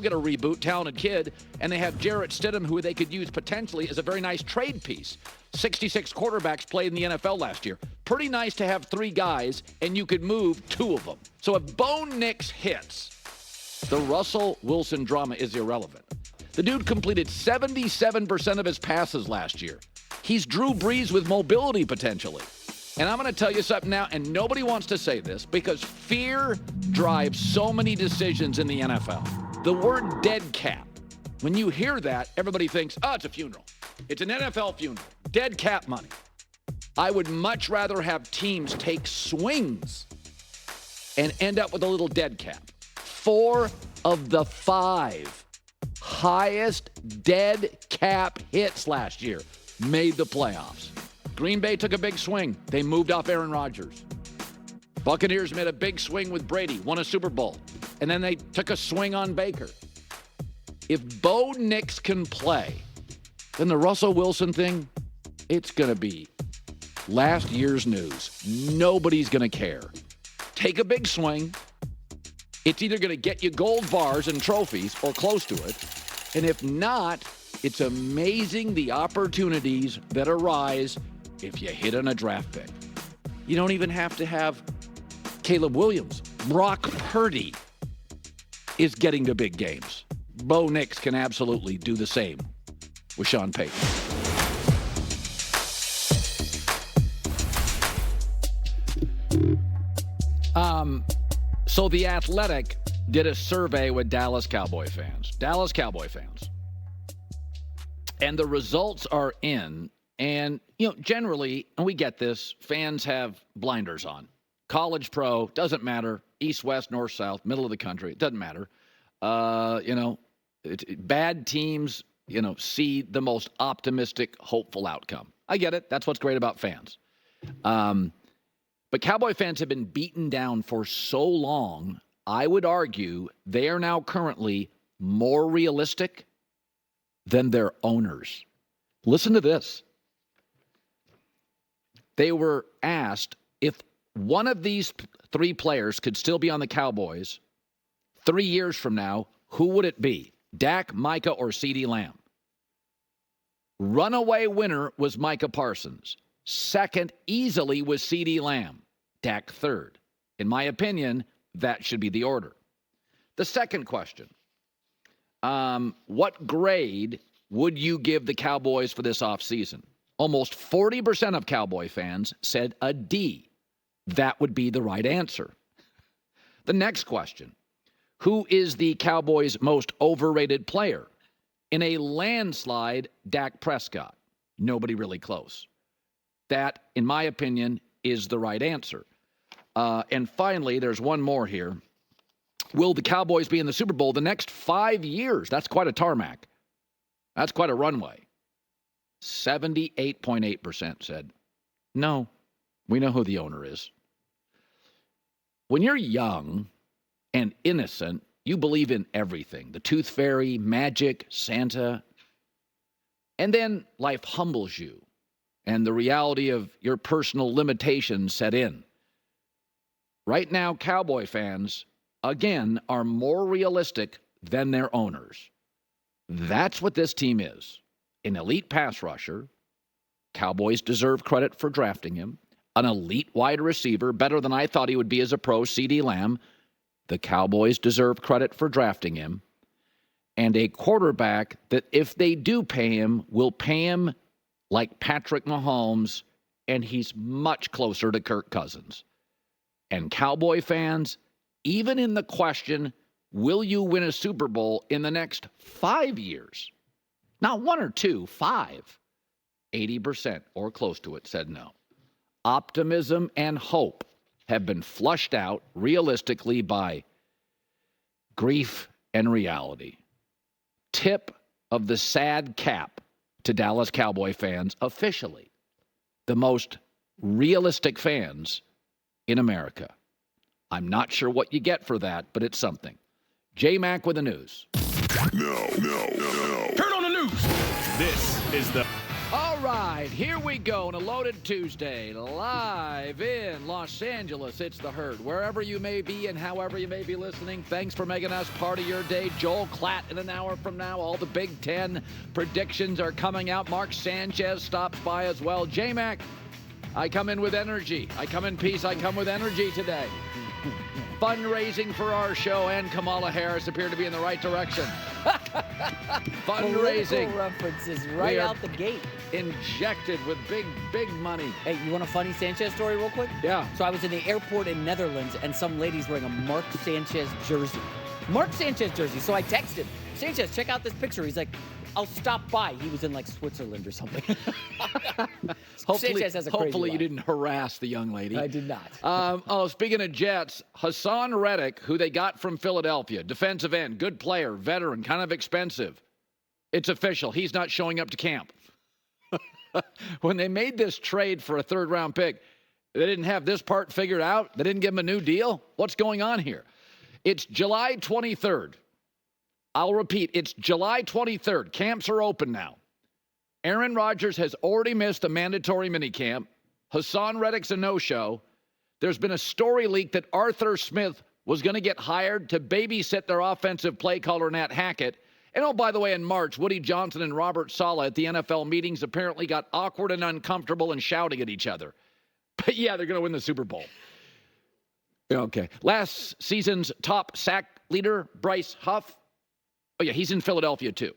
get a reboot, talented kid, and they have Jarrett Stidham, who they could use potentially as a very nice trade piece. 66 quarterbacks played in the NFL last year. Pretty nice to have 3 guys, and you could move 2 of them. So if Bo Nix hits, the Russell Wilson drama is irrelevant. The dude completed 77% of his passes last year. He's Drew Brees with mobility potentially. And I'm going to tell you something now, and nobody wants to say this because fear drives so many decisions in the NFL. The word dead cap. When you hear that, everybody thinks, oh, it's a funeral. It's an NFL funeral. Dead cap money. I would much rather have teams take swings and end up with a little dead cap. 4 of the 5 highest dead cap hits last year made the playoffs. Green Bay took a big swing. They moved off Aaron Rodgers. Buccaneers made a big swing with Brady, won a Super Bowl. And then they took a swing on Baker. If Bo Nix can play, then the Russell Wilson thing, it's going to be last year's news. Nobody's going to care. Take a big swing. It's either going to get you gold bars and trophies or close to it. And if not, it's amazing the opportunities that arise if you hit on a draft pick. You don't even have to have Caleb Williams. Brock Purdy is getting to big games. Bo Nix can absolutely do the same with Sean Payton. So The Athletic did a survey with Dallas Cowboy fans. And the results are in. And, generally, and we get this, fans have blinders on. College, pro, doesn't matter. East, west, north, south, middle of the country, it doesn't matter. Bad teams, see the most optimistic, hopeful outcome. I get it. That's what's great about fans. But Cowboy fans have been beaten down for so long, I would argue they are now currently more realistic than their owners. Listen to this. They were asked if one of these 3 players could still be on the Cowboys 3 years from now, who would it be? Dak, Micah, or CeeDee Lamb? Runaway winner was Micah Parsons. Second easily was CeeDee Lamb. Dak third. In my opinion, that should be the order. The second question, what grade would you give the Cowboys for this offseason? Almost 40% of Cowboy fans said a D. That would be the right answer. The next question, who is the Cowboys' most overrated player? In a landslide, Dak Prescott. Nobody really close. That, in my opinion, is the right answer. And finally, there's one more here. Will the Cowboys be in the Super Bowl the next 5 years? That's quite a tarmac. That's quite a runway. 78.8% said, no, we know who the owner is. When you're young and innocent, you believe in everything. The tooth fairy, magic, Santa. And then life humbles you, and the reality of your personal limitations set in. Right now, Cowboy fans, again, are more realistic than their owners. That's what this team is. An elite pass rusher. Cowboys deserve credit for drafting him. An elite wide receiver, better than I thought he would be as a pro, CeeDee Lamb. The Cowboys deserve credit for drafting him. And a quarterback that, if they do pay him, will pay him like Patrick Mahomes, and he's much closer to Kirk Cousins. And Cowboy fans, even in the question, will you win a Super Bowl in the next 5 years? Not 1 or 2, 5. 80% or close to it said no. Optimism and hope have been flushed out realistically by grief and reality. Tip of the sad cap to Dallas Cowboy fans, officially the most realistic fans in America. I'm not sure what you get for that, but it's something. J-Mac with the news. No. Turn on the news. This is the... All All right, here we go on a loaded Tuesday, live in Los Angeles. It's The Herd. Wherever you may be and however you may be listening, thanks for making us part of your day. Joel Klatt in an hour from now. All the Big Ten predictions are coming out. Mark Sanchez stops by as well. J-Mac, I come in with energy. I come in peace. I come with energy today. Fundraising for our show and Kamala Harris appear to be in the right direction. Fundraising. Political references right out the gate. Injected with big money. Hey, you want a funny Sanchez story real quick? Yeah. So I was in the airport in Netherlands, and some lady's wearing a Mark Sanchez jersey. Mark Sanchez jersey. So I texted, Sanchez, check out this picture. He's like, I'll stop by. He was in, like, Switzerland or something. Sanchez has a crazy hopefully you life. didn't harass the young lady. I did not. Speaking of Jets, Hassan Reddick, who they got from Philadelphia, defensive end, good player, veteran, kind of expensive. It's official. He's not showing up to camp. When they made this trade for a third-round pick, they didn't have this part figured out? They didn't give him a new deal? What's going on here? It's July 23rd. I'll repeat, it's July 23rd. Camps are open now. Aaron Rodgers has already missed the mandatory minicamp. Hassan Reddick's a no-show. There's been a story leak that Arthur Smith was going to get hired to babysit their offensive play caller, Nat Hackett. And, oh, by the way, in March, Woody Johnson and Robert Saleh at the NFL meetings apparently got awkward and uncomfortable and shouting at each other. But, yeah, they're going to win the Super Bowl. Okay. Last season's top sack leader, Bryce Huff. Oh, yeah, he's in Philadelphia, too.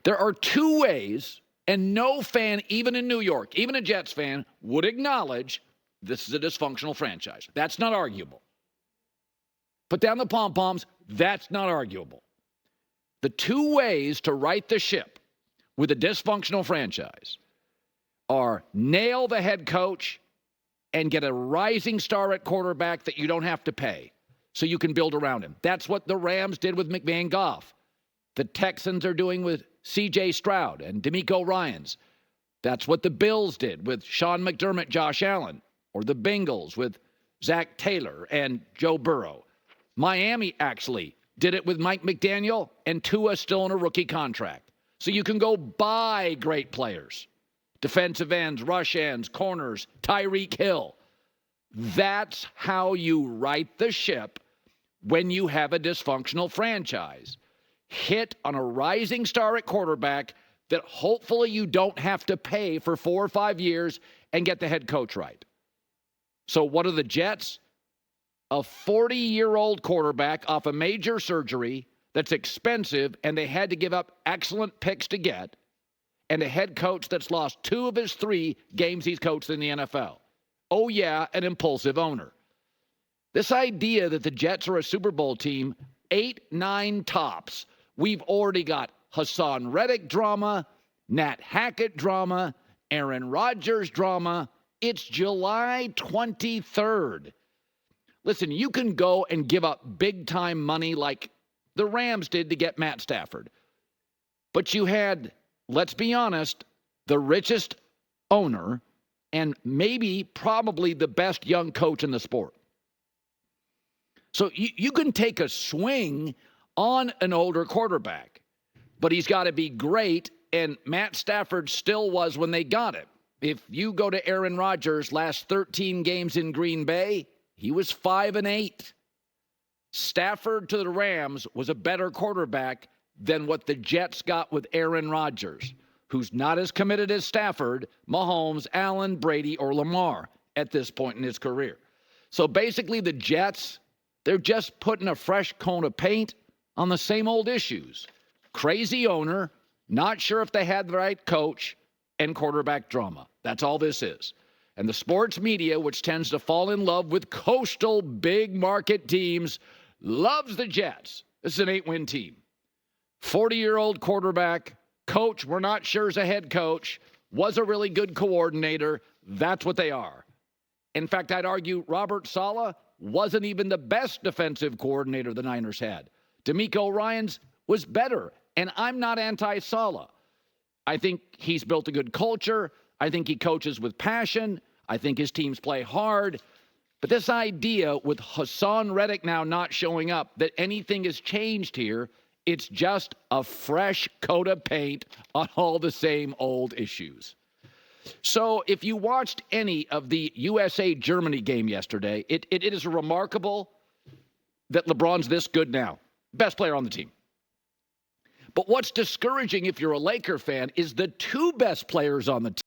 There are two ways, and no fan, even in New York, even a Jets fan, would acknowledge this is a dysfunctional franchise. That's not arguable. Put down the pom-poms. That's not arguable. The two ways to right the ship with a dysfunctional franchise are nail the head coach and get a rising star at quarterback that you don't have to pay so you can build around him. That's what the Rams did with McVay Goff. The Texans are doing with C.J. Stroud and DeMeco Ryans. That's what the Bills did with Sean McDermott, Josh Allen, or the Bengals with Zach Taylor and Joe Burrow. Miami actually did it with Mike McDaniel and Tua still on a rookie contract. So you can go buy great players. Defensive ends, rush ends, corners, Tyreek Hill. That's how you right the ship when you have a dysfunctional franchise. Hit on a rising star at quarterback that hopefully you don't have to pay for 4 or 5 years and get the head coach right. So what are the Jets? A 40-year-old quarterback off a major surgery that's expensive and they had to give up excellent picks to get, and a head coach that's lost 2 of his 3 games he's coached in the NFL. Oh, yeah, an impulsive owner. This idea that the Jets are a Super Bowl team, 8, 9 tops, we've already got Hassan Reddick drama, Nat Hackett drama, Aaron Rodgers drama. It's July 23rd. Listen, you can go and give up big-time money like the Rams did to get Matt Stafford. But you had, let's be honest, the richest owner and maybe probably the best young coach in the sport. So you can take a swing on an older quarterback, but he's got to be great, and Matt Stafford still was when they got him. If you go to Aaron Rodgers' last 13 games in Green Bay, he was 5-8. Stafford to the Rams was a better quarterback than what the Jets got with Aaron Rodgers, who's not as committed as Stafford, Mahomes, Allen, Brady, or Lamar at this point in his career. So basically the Jets, they're just putting a fresh coat of paint on the same old issues. Crazy owner, not sure if they had the right coach, and quarterback drama. That's all this is. And the sports media, which tends to fall in love with coastal big market teams, loves the Jets. This is an 8-win team. 40-year-old quarterback, coach, we're not sure is a head coach, was a really good coordinator. That's what they are. In fact, I'd argue Robert Saleh wasn't even the best defensive coordinator the Niners had. DeMeco Ryans was better, and I'm not anti-Saleh. I think he's built a good culture. I think he coaches with passion. I think his teams play hard. But this idea with Hassan Reddick now not showing up, that anything has changed here, It's just a fresh coat of paint on all the same old issues. So if you watched any of the USA-Germany game yesterday, it is remarkable that LeBron's this good now. Best player on the team. But what's discouraging if you're a Laker fan is the two best players on the team